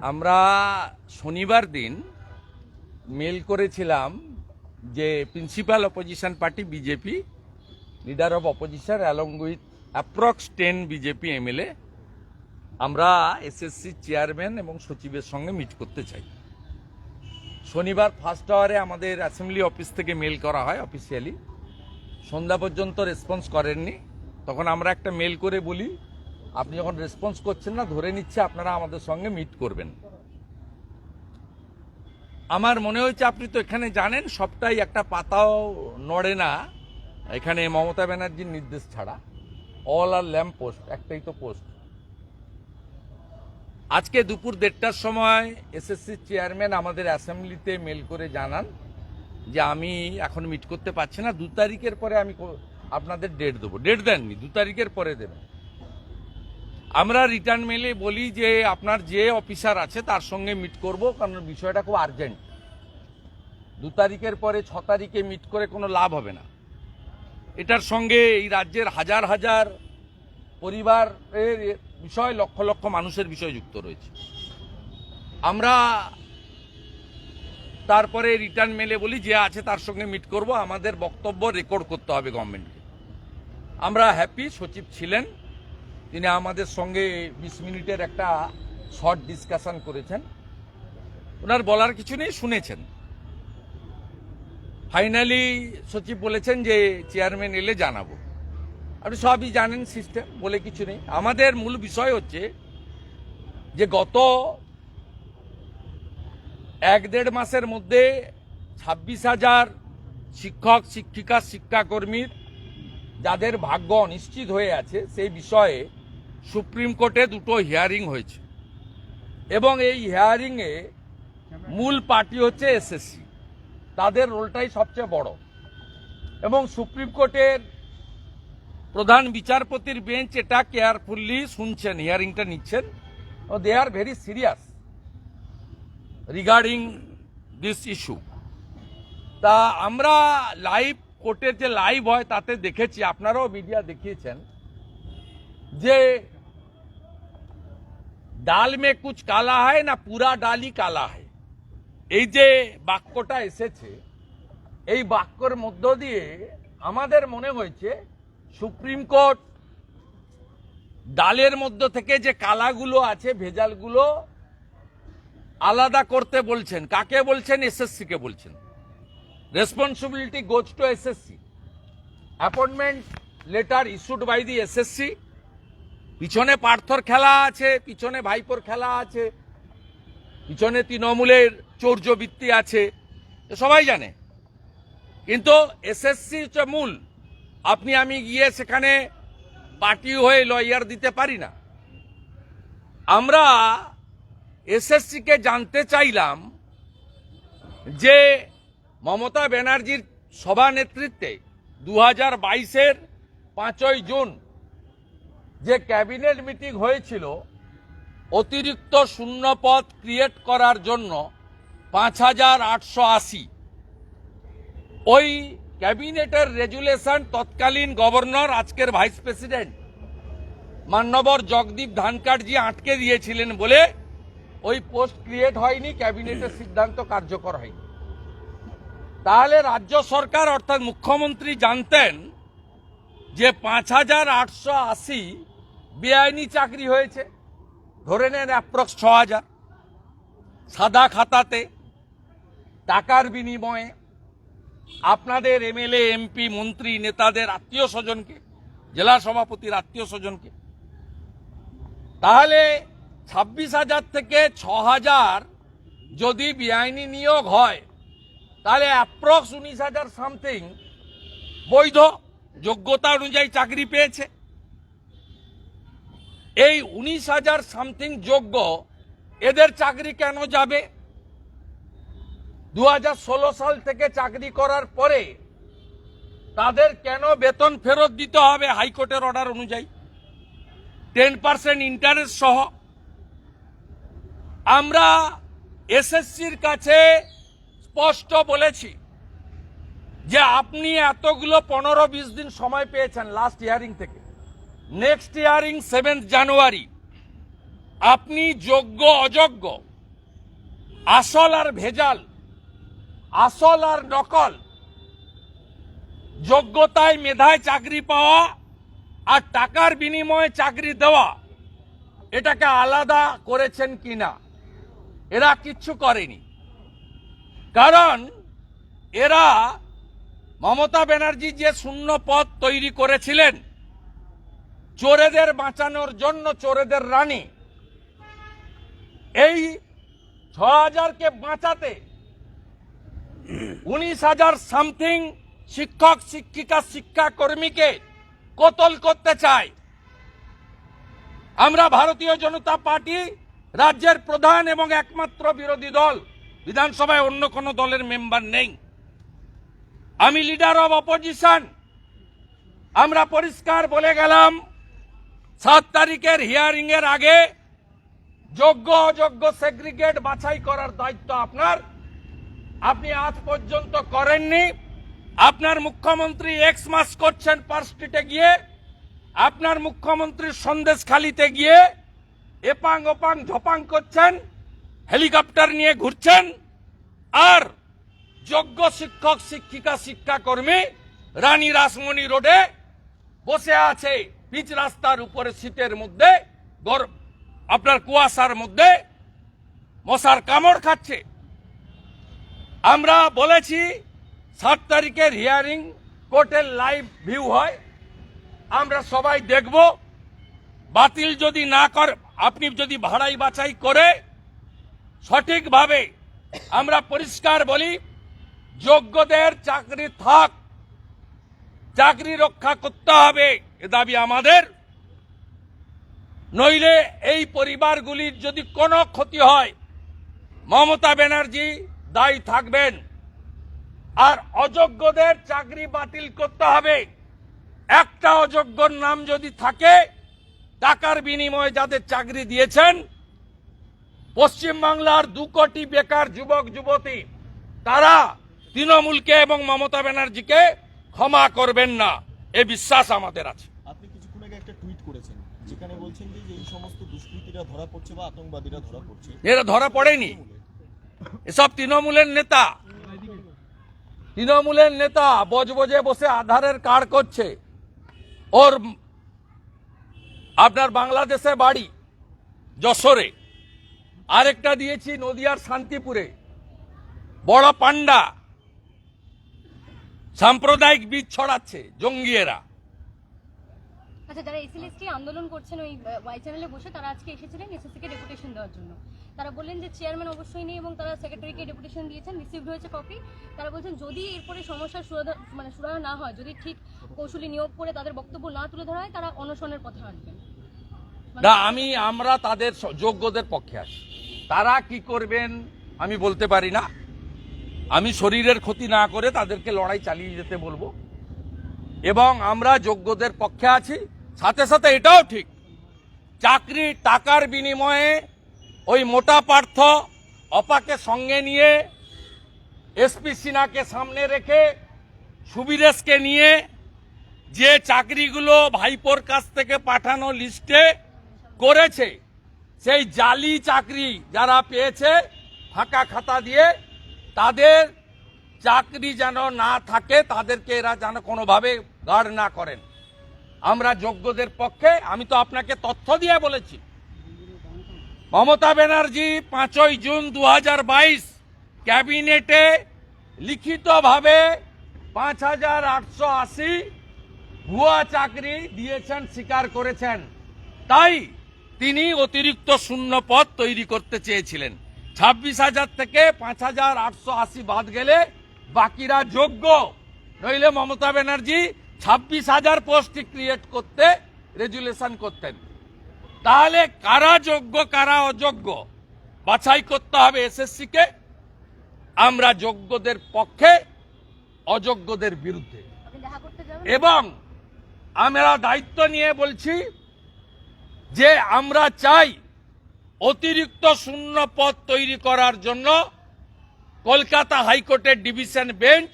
আমরা শনিবার দিন মেল করেছিলাম যে principal opposition party BJP, leader of opposition along with approx 10 BJP MLA আমরা এসএসসি চেয়ারম্যান এবং সচিবের সঙ্গে মিট করতে চাই। শনিবার ফার্স্ট আওয়ারে আমাদের অ্যাসেম্বলি অফিস থেকে মেল করা হয় অফিসিয়ালি, সন্ধ্যা পর্যন্ত রেসপন্স করেননি। তখন আমরা একটা মেল করে বলি, আপনি যখন রেসপন্স করছেন না, ধরে নিচ্ছে আপনারা আমাদের সঙ্গে মিট করবেন। আমার মনে হয়েছে আপনি তো এখানে জানেন সবটাই একটা পাতাও নড়ে না এখানে মমতা ব্যানার্জির নির্দেশ ছাড়া। অল আর ল্যাম্প পোস্ট, একটাই তো পোস্ট। আজকে দুপুর 1:30টার সময় এসএসসি চেয়ারম্যান আমাদের অ্যাসেম্বলিতে মেল করে জানান যে আমি এখন মিট করতে পারছি না, 2 তারিখের পরে আমি আপনাদের ডেট দেবো। ডেট দেননি, 2 তারিখের পরে দেবেন। আমরা রিটার্ন মেলে বলি যে আপনার যে অফিসার আছে তার সঙ্গে মিট করব, কারণ বিষয়টা খুব আর্জেন্ট। 2 তারিখের পরে 6 তারিখে মিট করে কোনো লাভ হবে না। এটার সঙ্গে এই রাজ্যের হাজার হাজার পরিবারের বিষয়, লক্ষ লক্ষ মানুষের বিষয় যুক্ত রয়েছে। আমরা তারপরে রিটার্ন মেলে বলি যে আছে তার সঙ্গে মিট করব, আমাদের বক্তব্য রেকর্ড করতে হবে গভর্নমেন্টকে। আমরা হ্যাপি, সচিব ছিলেন, তিনি আমাদের সঙ্গে 20 মিনিটের একটা শর্ট ডিসকাশন করেছেন। ওনার বলার কিছু নেই, শুনেছেন। ফাইনালি সচিব বলেছেন যে চেয়ারম্যান এলে জানাবো। আপনি সবই জানেন, সিস্টেম বলে কিছু নেই। আমাদের মূল বিষয় হচ্ছে যে গত 1-1.5 মাসের মধ্যে 26,000 শিক্ষক, শিক্ষিকা, শিক্ষাকর্মীর যাদের ভাগ্য অনিশ্চিত হয়ে আছে সেই বিষয়ে সুপ্রিম কোর্টে 2টো হিয়ারিং হয়েছে, এবং এই হিয়ারিংয়ে মূল পার্টি হচ্ছে এসএসসি। তাদের রোলটাই সবচেয়ে বড়, এবং সুপ্রিম কোর্টের প্রধান বিচারপতির বেঞ্চ এটা কেয়ারফুলি শুনছেন, হিয়ারিংটা নিচ্ছেন। They are very serious regarding this issue. তা আমরা লাইভ কোর্টের যে লাইভ হয় তাতে দেখেছি, আপনারাও মিডিয়া দেখিয়েছেন, যে ডাল মে কুছ কালা হয় না পুরা ডালই কালা হয়। এই যে বাক্যটা এসেছে, এই বাক্যের মধ্য দিয়ে আমাদের মনে হয়েছে সুপ্রিম কোর্ট ডালের মধ্য থেকে যে কালাগুলো আছে, ভেজালগুলো আলাদা করতে বলছেন। কাকে বলছেন? এসএসসি কে বলছেন। Responsibility goes to SSC. Appointment letter issued by the SSC. পিছনে পার্থর খেলা আছে, পিছনে ভাইপোর খেলা আছে, পিছনে তৃণমূলের চৌর্যবৃত্তি আছে, সবাই জানে। কিন্তু এসএসসি হচ্ছে মূল। আপনি আমি গিয়ে সেখানে পার্টি হয়ে লয়ার দিতে পারি না। আমরা এসএসসি কে জানতে চাইলাম যে মমতা ব্যানার্জির সভানেতৃত্বে 2022-এর 5ই জুন যে ক্যাবিনেট মিটিং হয়েছিল অতিরিক্ত শূন্যপদ ক্রিয়েট করার জন্য 5,880, ওই ক্যাবিনেটের রেজুলেশন তৎকালীন গভর্নর, আজকের ভাইস প্রেসিডেন্ট মান্যবর জগদীপ ধনখড়জি আটকে দিয়েছিলেন বলে ওই পোস্ট ক্রিয়েট হয়নি, ক্যাবিনেটের সিদ্ধান্ত কার্যকর হয়নি। তাহলে রাজ্য সরকার অর্থাৎ মুখ্যমন্ত্রী জানতেন যে 5,880 বেআইনি চাকরি হয়েছে, ধরে নেন অ্যাপ্রক্স 6,000 সাদা খাতাতে টাকার বিনিময়ে আপনাদের এমএলএ, এমপি, মন্ত্রী, নেতাদের আত্মীয় স্বজনকে, জেলা সভাপতির আত্মীয় স্বজনকে। তাহলে 26,000 থেকে 6,000 যদি বেআইনি নিয়োগ হয়, তাহলে অ্যাপ্রক্স 19,000 সামথিং বৈধ যোগ্যতা অনুযায়ী চাকরি পেয়েছে। এই 19,000 সামথিং যোগ্য, এদের চাকরি কেন যাবে? 2016 সাল থেকে চাকরি করার পরে তাদের কেন বেতন ফেরত দিতে হবে হাইকোর্টের অর্ডার অনুযায়ী 10% ইন্টারেস্ট সহ? আমরা এসএসসির কাছে স্পষ্ট বলেছি যে আপনি এতগুলো 15-20 দিন সময় পেয়েছেন লাস্ট হিয়ারিং থেকে, নেক্সট হিয়ারিং 7 জানুয়ারি। আপনি যোগ্য অযোগ্য আসল আর ভেজাল, আসল আর নকল, যোগ্যতায় মেধায় চাকরি পাওয়া আর টাকার বিনিময়ে চাকরি দেওয়া, এটাকে আলাদা করেছেন কিনা? এরা কিচ্ছু করেনি। কারণ এরা মমতা ব্যানার্জি যে শূন্য পদ তৈরি করেছিলেন চোরেদের বাঁচানোর জন্য, চোরেদের রানী, এই ৬,০০০কে বাঁচাতে ১৯,০০০ সামথিং শিক্ষক শিক্ষিকা শিক্ষাকর্মীকে কতল করতে চায়। আমরা ভারতীয় জনতা পার্টি রাজ্যের প্রধান এবং একমাত্র বিরোধী দল, বিধানসভায় অন্য কোনো দলের মেম্বার নেই। আমি লিডার অব অপোজিশন। আমরা পরিষ্কার বলে গেলাম ৭ তারিখের হিয়ারিং এর আগে যোগ্য অযোগ্য সেগ্রিগেট বাছাই করার দায়িত্ব আপনার। আপনি আজ পর্যন্ত করেননি। আপনার মুখ্যমন্ত্রী এক্স মাস করছেন পার্ক স্ট্রিটে গিয়ে, আপনার মুখ্যমন্ত্রী সন্দেশখালিতে গিয়ে এপাং ওপাং ঝপাং করছেন, হেলিকপ্টার নিয়ে ঘুরছেন, আর যোগ্য শিক্ষক শিক্ষিকা শিক্ষাকর্মী রানী রাসমণি রোডে বসে আছে পিচ রাস্তার উপরে শীতের মধ্যে, আপনার কুয়াশার মধ্যে মশার কামড় খাচ্ছে। আমরা বলেছি ৭ তারিখের হিয়ারিং কোর্টের লাইভ ভিউ হয়, আমরা সবাই দেখব। বাতিল যদি না কর, আপনি যদি ভাড়াই বাছাই করে সঠিকভাবে, আমরা পরিষ্কার বলি যোগ্যদের চাকরি থাক, চাকরি রক্ষা করতে হবে, এ দাবি আমাদের। নইলে এই পরিবারগুলির যদি কোনো ক্ষতি হয় মমতা ব্যানার্জি দায়ী থাকবেন। আর অযোগ্যদের চাকরি বাতিল করতে হবে। একটা অযোগ্যর নাম যদি থাকে, টাকার বিনিময়ে যাদের চাকরি দিয়েছেন, পশ্চিমবাংলার ২ কোটি বেকার যুবক যুবতী, তারা তৃণমূলকে এবং মমতা ব্যানার্জিকে ক্ষমা করবেন না, এ বিশ্বাস আমাদের আছে। আপনি কিছুক্ষণ আগে একটা টুইট করেছেন যেখানে বলছেন যে এই সমস্ত দুষ্কৃতীরা ধরা পড়ছে বা আতঙ্কবাদীরা ধরা পড়ছে, এরা ধরা পড়েনি, এসব তৃণমূলের নেতা, তৃণমূলের নেতা বজবজে বসে আধারের কার্ড করছে। ওর আপনার বাংলাদেশে বাড়ি যশোরে, আরেকটা দিয়েছি নদিয়ার শান্তিপুরে, বড় পান্ডা, সাম্প্রদায়িক বীজ ছড়াচ্ছে জঙ্গিয়েরা। আচ্ছা, যারা এসএলএসটি আন্দোলন করছেন ওই ওয়াই চ্যানেলে বসে, তারা আজকে এসেছিলেন এসএসসি কে ডেপুটেশন দেওয়ার জন্য। তারা বললেন যে চেয়ারম্যান অবশ্যই নেই এবং তারা সেক্রেটারিকে ডেপুটেশন দিয়েছেন, রিসিভড হয়েছে কপি। তারা বলছেন যদি এরপরে সমস্যার সুরাহা না হয়, যদি ঠিক কৌশলী নিয়োগ করে তাদের বক্তব্য না তুলে ধরা হয়, তারা অনশনের পথে হাঁটবেন। না, আমরা তাদের যোগ্যদের পক্ষে আছি। তারা কি করবেন আমি বলতে পারি না। আমি শরীরের ক্ষতি না করে তাদেরকে লড়াই চালিয়ে যেতে বলবো, এবং আমরা যোগ্যদের পক্ষে আছি। সাথে সাথে এটাও ঠিক, চাকরি টাকার বিনিময়ে ওই মোটা পার্থ অপাকে সঙ্গে নিয়ে, এসপি সিনহাকে সামনে রেখে, সুবিরেশকে নিয়ে যে চাকরিগুলো ভাইপোর কাছ থেকে পাঠানো লিস্টে করেছে, সেই জালি চাকরি যারা পেয়েছে ফাঁকা খাতা দিয়ে, তাদের চাকরি যেন না থাকে, তাদেরকে এরা যেন কোনোভাবে গার্ড না করেন। আমরা যোগ্যদের পক্ষে। আমি তো আপনাকে তথ্য দিয়ে বলেছি, মমতা ব্যানার্জি ৫ই জুন ২০২২ ক্যাবিনেটে লিখিতভাবে ৫,৮৮০ ভুয়া চাকরি দিয়েছেন, স্বীকার করেছেন। তাই তিনি অতিরিক্ত শূন্য পদ তৈরি করতে চেয়েছিলেন। ২৬,০০০ থেকে ৫,৮৮০ বাদ গেলে বাকিরা যোগ্য। নইলে মমতা ব্যানার্জি ২৬,০০০ পোস্ট ক্রিয়েট করতে রেজুলেশন করতেন। তাহলে কারা যোগ্য কারা অযোগ্য বাছাই করতে হবে এসএসসি কে। আমরা যোগ্যদের পক্ষে, অযোগ্যদের বিরুদ্ধে। এবং আমরা দায়িত্ব নিয়ে বলছি যে আমরা চাই অতিরিক্ত শূন্য পদ তৈরি করার জন্য কলকাতা হাইকোর্টের ডিভিশন বেঞ্চ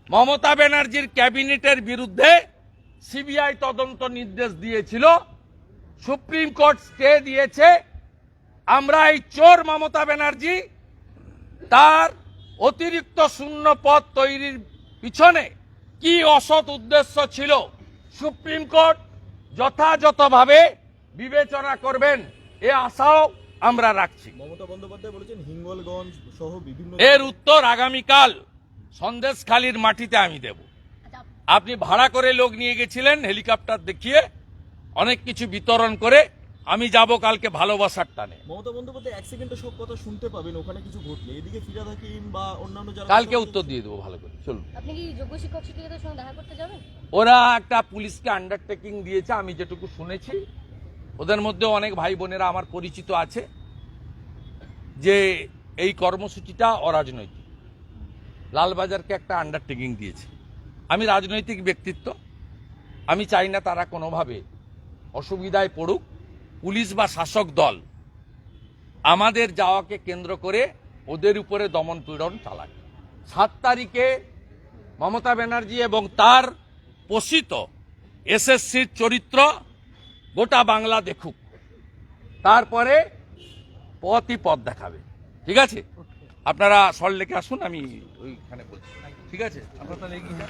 মমতা ব্যানার্জির ক্যাবিনেটের বিরুদ্ধে সিবিআই তদন্ত নির্দেশ দিয়েছিল। সুপ্রিম কোর্ট স্টে দিয়েছে। আমরা এই চোর মমতা ব্যানার্জি তার অতিরিক্ত শূন্য পদ তৈরির পিছনে কি অসৎ উদ্দেশ্য ছিল সুপ্রিম কোর্ট যথাযথভাবে বিবেচনা করবেন এ আশাও আমরা রাখছি। মমতা বন্দ্যোপাধ্যায় বলেছেন হিঙ্গলগঞ্জ সহ বিভিন্ন এর উত্তর আগামীকাল সন্দেশখালীর মাটিতে আমি দেব। আচ্ছা, আপনি ভাড়া করে লোক নিয়ে গেছিলেন হেলিকপ্টার দেখিয়ে অনেক কিছু বিতরণ করে, আমি যাব কালকে ভালোবাসার টানে। মমতা বন্দ্যোপাধ্যায় এক সেকেন্ডে সব কথা শুনতে পাবেন ওখানে কিছু ঘটলে, এদিকে ফিরাদ হাকিম বা অন্যান্য যারা কালকে উত্তর দিয়ে দেবো ভালো করে, চলুন। আপনি কি যোগ্য শিক্ষক শিক্ষিকাদের সঙ্গে দেখা করতে যাবেন? ওরা একটা পুলিশকে আন্ডারটেকিং দিয়েছে, আমি যেটুকু শুনেছি ওদের মধ্যে অনেক ভাই বোনেরা আমার পরিচিত আছে, যে এই কর্মসূচিটা অরাজনৈতিক। লালবাজারকে একটা আন্ডারটেকিং দিয়েছে। আমি রাজনৈতিক ব্যক্তিত্ব, আমি চাই না তারা কোনোভাবে অসুবিধায় পড়ুক। পুলিশ বা শাসক দল আমাদের যাওয়াকে কেন্দ্র করে ওদের উপরে দমন পীড়ন চালায়। 7 তারিখে মমতা ব্যানার্জি এবং তার পোষিত এসএসসির চরিত্র গোটা বাংলা দেখুক, তারপরে পথই পথ দেখাবে। ঠিক আছে, আপনারা সল্টলেকে আসুন, আমি ওইখানে বলছি। ঠিক আছে, আপনারা তাহলে এগিয়ে যান।